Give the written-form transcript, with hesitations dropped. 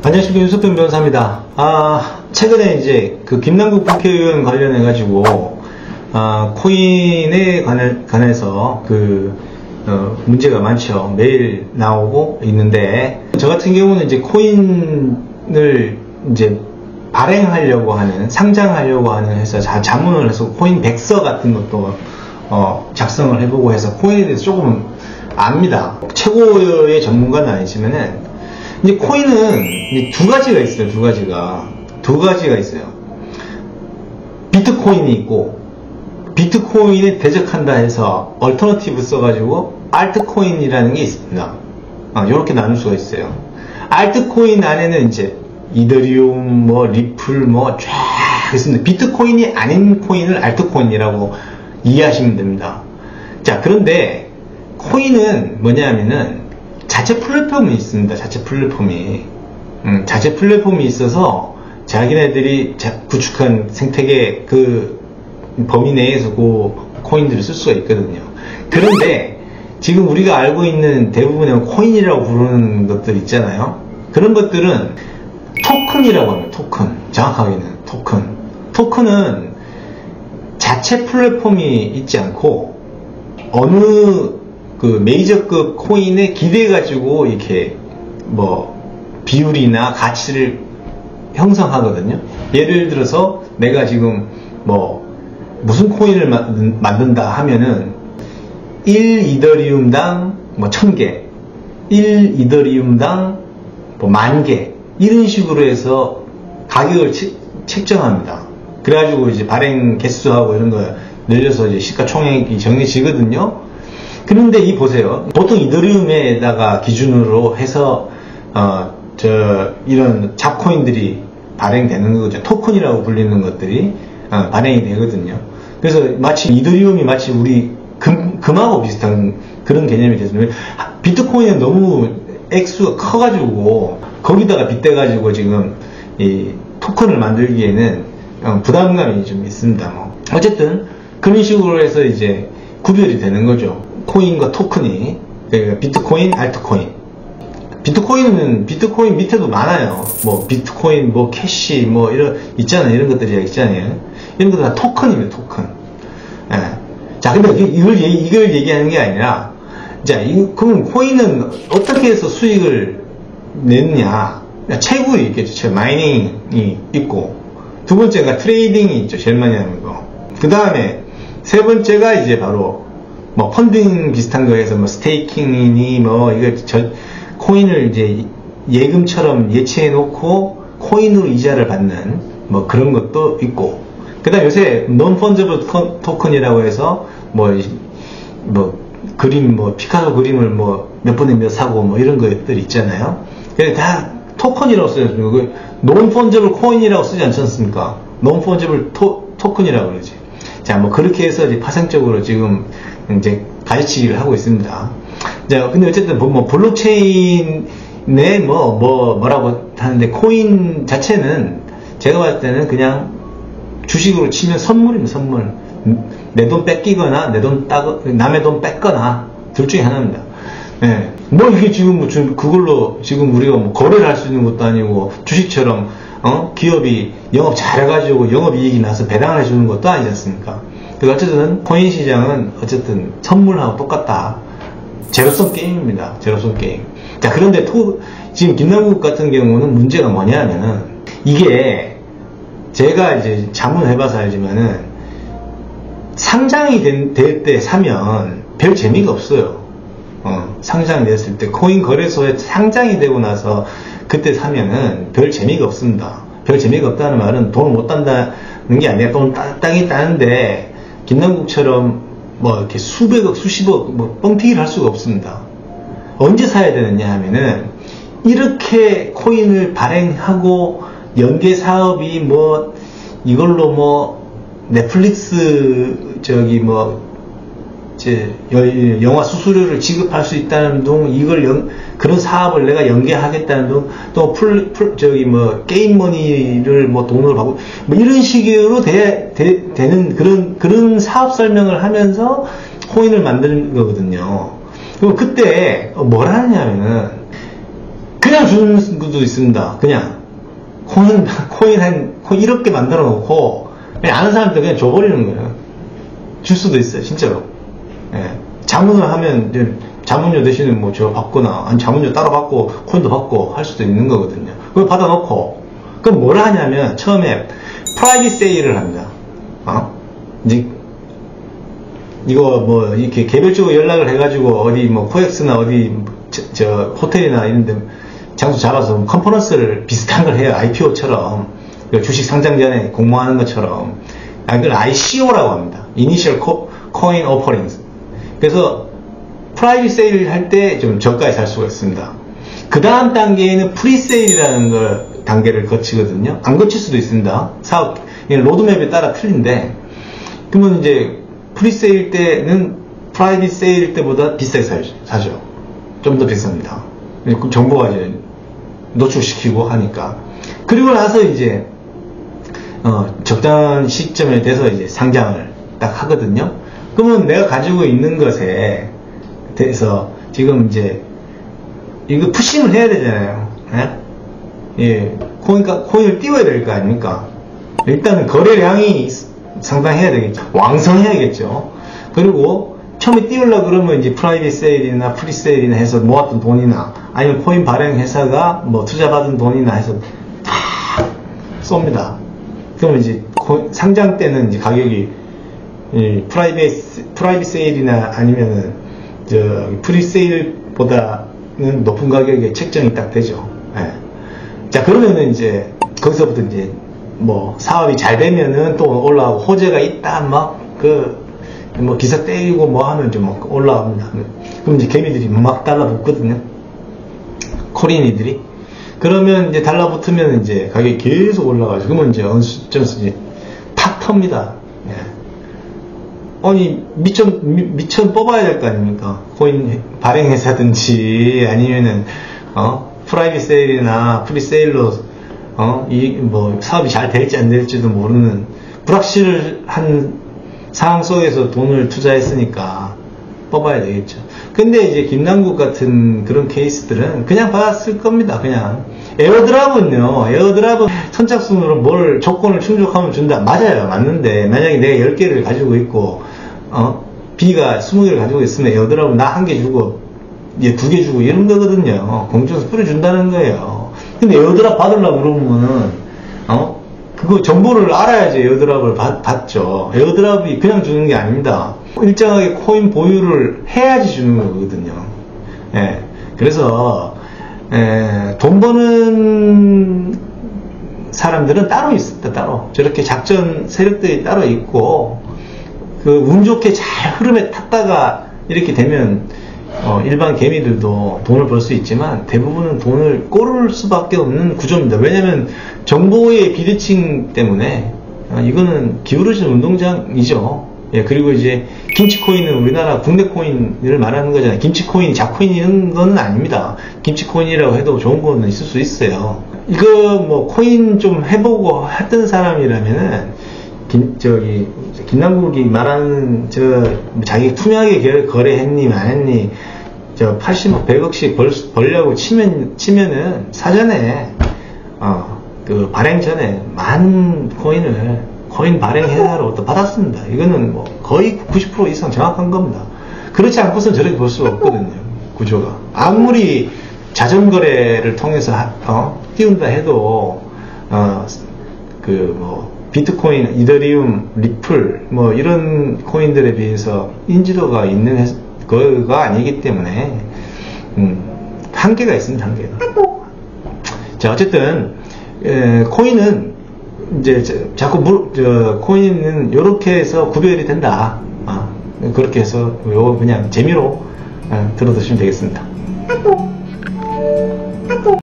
안녕하십니까, 윤석병 변호사입니다. 최근에 이제 그 김남국 국회의원 관련해가지고, 코인에 관해서 문제가 많죠. 매일 나오고 있는데, 저 같은 경우는 이제 코인을 이제 발행하려고 하는, 상장하려고 하는 회사 자문을 해서 코인 백서 같은 것도 작성을 해보고 해서 코인에 대해서 조금 압니다. 최고의 전문가는 아니지만은 이제 코인은 이제 두 가지가 있어요. 두 가지가 있어요. 비트코인이 있고, 비트코인에 대적한다 해서 얼터너티브 써가지고 알트코인이라는 게 있습니다. 이렇게 나눌 수가 있어요. 알트코인 안에는 이제 이더리움, 리플, 쫙 있습니다. 비트코인이 아닌 코인을 알트코인이라고 이해하시면 됩니다. 자, 그런데 코인은 뭐냐면은 자체 플랫폼이 있습니다. 자체 플랫폼이 있어서 자기네들이 구축한 생태계 그 범위 내에서 그 코인들을 쓸 수가 있거든요. 그런데 지금 우리가 알고 있는 대부분의 코인이라고 부르는 것들 있잖아요. 그런 것들은 토큰이라고 합니다. 토큰. 정확하게는 토큰. 토큰은 자체 플랫폼이 있지 않고 어느 그 메이저급 코인에 기대가지고 이렇게 비율이나 가치를 형성하거든요. 예를 들어서 내가 지금 무슨 코인을 만든다 하면은 1이더리움당 1000개, 1이더리움당 10,000개 이런 식으로 해서 가격을 책정합니다. 그래가지고 이제 발행 개수하고 이런 거 늘려서 이제 시가총액이 정해지거든요. 그런데 보세요. 보통 이더리움에다가 기준으로 해서 이런 잡코인들이 발행되는 거죠. 토큰이라고 불리는 것들이 발행이 되거든요. 그래서 마치 이더리움이 마치 우리 금하고 비슷한 그런 개념이 됐습니다. 비트코인은 너무 액수가 커가지고 거기다가 빗대가지고 지금 이 토큰을 만들기에는 부담감이 좀 있습니다. 어쨌든 그런 식으로 해서 이제 구별이 되는 거죠. 코인과 토큰이. 비트코인, 알트코인. 비트코인 밑에도 많아요. 비트코인, 캐시, 이런 것들이 있잖아요. 이런 것들 다 토큰입니다, 토큰. 예. 자, 근데 이걸 얘기하는 게 아니라, 그럼 코인은 어떻게 해서 수익을 내느냐. 채굴이 있겠죠. 마이닝이 있고. 두 번째가 트레이딩이 있죠. 제일 많이 하는 거. 그 다음에, 세 번째가 이제 바로, 펀딩 비슷한 거에서 스테이킹이니, 코인을 이제 예금처럼 예치해 놓고, 코인으로 이자를 받는, 그런 것도 있고. 그 다음 요새, non-fungible 토큰이라고 해서, 그림, 피카소 그림을 몇 분에 몇 사고, 이런 것들 있잖아요. 그게 다 토큰이라고 쓰지 않습니까? non-fungible 코인이라고 쓰지 않지 않습니까? non-fungible 토큰이라고 그러지. 자, 그렇게 해서 이제 파생적으로 지금 이제 가르치기를 하고 있습니다. 자, 근데 어쨌든 블록체인에 뭐라고 하는데 코인 자체는 제가 봤을 때는 그냥 주식으로 치면 선물입니다, 선물. 내 돈 뺏기거나 남의 돈 뺏거나 둘 중에 하나입니다. 예. 이게 지금 그걸로 지금 우리가 거래를 할 수 있는 것도 아니고 주식처럼 기업이 영업 잘해가지고 영업이익이 나서 배당을 해주는 것도 아니지 않습니까? 어쨌든 코인 시장은 어쨌든 선물하고 똑같다. 제로섬 게임입니다. 제로섬 게임. 자, 그런데 지금 김남국 같은 경우는 문제가 뭐냐면은 이게 제가 이제 자문해봐서 알지만은 상장이 될 때 사면 별 재미가 없어요. 상장이 됐을 때 코인 거래소에 상장이 되고 나서 그때 사면은 별 재미가 없습니다. 별 재미가 없다는 말은 돈을 못 딴다는 게 아니라 돈 따긴 따는데 김남국처럼 이렇게 수백억, 수십억, 뻥튀기를 할 수가 없습니다. 언제 사야 되느냐 하면은, 이렇게 코인을 발행하고, 연계 사업이 이걸로 넷플릭스, 영화 수수료를 지급할 수 있다는 둥, 그런 사업을 내가 연계하겠다는 둥, 또 게임머니를 돈을 받고, 이런 식으로 되는 그런 사업 설명을 하면서 코인을 만드는 거거든요. 그럼 그때 뭘 하느냐면은, 그냥 주는 것도 있습니다. 그냥 코인 1억 만들어 놓고 그냥 아는 사람들 그냥 줘버리는 거예요. 줄 수도 있어요, 진짜로. 예. 자문을 하면 이제 자문료 대신에 뭐 저 받거나 아니 자문료 따로 받고 코인도 받고 할 수도 있는 거거든요. 그걸 받아놓고 그럼 뭘 하냐면 처음에 프라이빗 세일을 합니다. 이제 이거 뭐 이렇게 개별적으로 연락을 해가지고 어디 뭐 코엑스나 어디 저 호텔이나 이런데 장소 잡아서 컨퍼런스를 비슷한 걸 해요. IPO처럼 주식 상장 전에 공모하는 것처럼. 그걸 ICO라고 합니다. Initial Coin Offerings. 그래서 프라이빗 세일을 할 때 좀 저가에 살 수가 있습니다. 그 다음 단계에는 프리세일이라는 걸 단계를 거치거든요. 안 거칠 수도 있습니다. 사업 로드맵에 따라 틀린데, 그러면 이제 프리세일 때는 프라이빗 세일 때보다 비싸게 사죠. 좀 더 비쌉니다. 그럼 정보가 이제 노출시키고 하니까. 그리고 나서 이제 적당한 시점에 대해서 이제 상장을 딱 하거든요. 그러면 내가 가지고 있는 것에 대해서 지금 이제 이거 푸싱을 해야 되잖아요. 예, 코인을 띄워야 될 거 아닙니까? 일단은 거래량이 상당해야 되겠죠. 왕성해야겠죠. 그리고 처음에 띄우려고 그러면 이제 프라이빗 세일이나 프리세일이나 해서 모았던 돈이나 아니면 코인 발행 회사가 뭐 투자받은 돈이나 해서 다 쏩니다. 그러면 이제 상장 때는 이제 가격이 프라이빗 세일이나 아니면은 프리세일보다는 높은 가격에 책정이 딱 되죠. 예. 자, 그러면은 이제 거기서부터 이제 뭐 사업이 잘 되면은 또 올라가고 호재가 있다 뭐 기사 때리고 뭐 하면 좀 올라갑니다. 그럼 이제 개미들이 막 달라붙거든요. 코린이들이. 그러면 이제 달라붙으면 이제 가격이 계속 올라가죠. 그러면 이제 어느 시점에서 이제 팍 텁니다. 예. 아니 미천 뽑아야 될 거 아닙니까? 코인 발행 회사든지 아니면은 프라이빗 세일이나 프리세일로 이 뭐 사업이 잘 될지 안 될지도 모르는 불확실한 상황 속에서 돈을 투자했으니까 뽑아야 되겠죠. 근데 이제 김남국 같은 그런 케이스들은 그냥 받았을 겁니다. 그냥 에어드랍은요, 에어드랍은 선착순으로 뭘 조건을 충족하면 준다. 맞아요, 맞는데 만약에 내가 10개를 가지고 있고 B가 20개를 가지고 있으면 에어드랍은 나 1개 주고 얘 2개 주고 이런 거거든요. 공중에서 뿌려준다는 거예요. 근데 에어드랍 받으려고 그러면은 그거 정보를 알아야지 에어드랍을 받죠. 에어드랍이 그냥 주는 게 아닙니다. 일정하게 코인 보유를 해야지 주는 거거든요. 예. 그래서 돈 버는 사람들은 따로 있습니다. 따로 저렇게 작전 세력들이 따로 있고 그 운 좋게 잘 흐름에 탔다가 이렇게 되면 일반 개미들도 돈을 벌 수 있지만 대부분은 돈을 꼬를 수밖에 없는 구조입니다. 왜냐하면 정보의 비대칭 때문에 이거는 기울어진 운동장이죠. 예, 그리고 이제 김치코인은 우리나라 국내 코인을 말하는 거잖아요. 김치코인, 자코인 이런 거는 아닙니다. 김치코인이라고 해도 좋은 거는 있을 수 있어요. 이거 뭐 코인 좀 해보고 했던 사람이라면은 김남국이 말하는 자기 투명하게 거래했니 말했니 80억 100억씩 벌려고 치면은 사전에 그 발행 전에 만 코인 발행 회사로부터 받았습니다. 이거는 뭐 거의 90% 이상 정확한 겁니다. 그렇지 않고선 저렇게 볼 수가 없거든요. 구조가 아무리 자전거래를 통해서 띄운다 해도 비트코인, 이더리움, 리플 뭐 이런 코인들에 비해서 인지도가 있는 거가 아니기 때문에 한계가 있습니다. 한계가. 자, 어쨌든 코인은 이제 자꾸 코인은 이렇게 해서 구별이 된다. 그렇게 해서 요거 그냥 재미로 들어두시면 되겠습니다.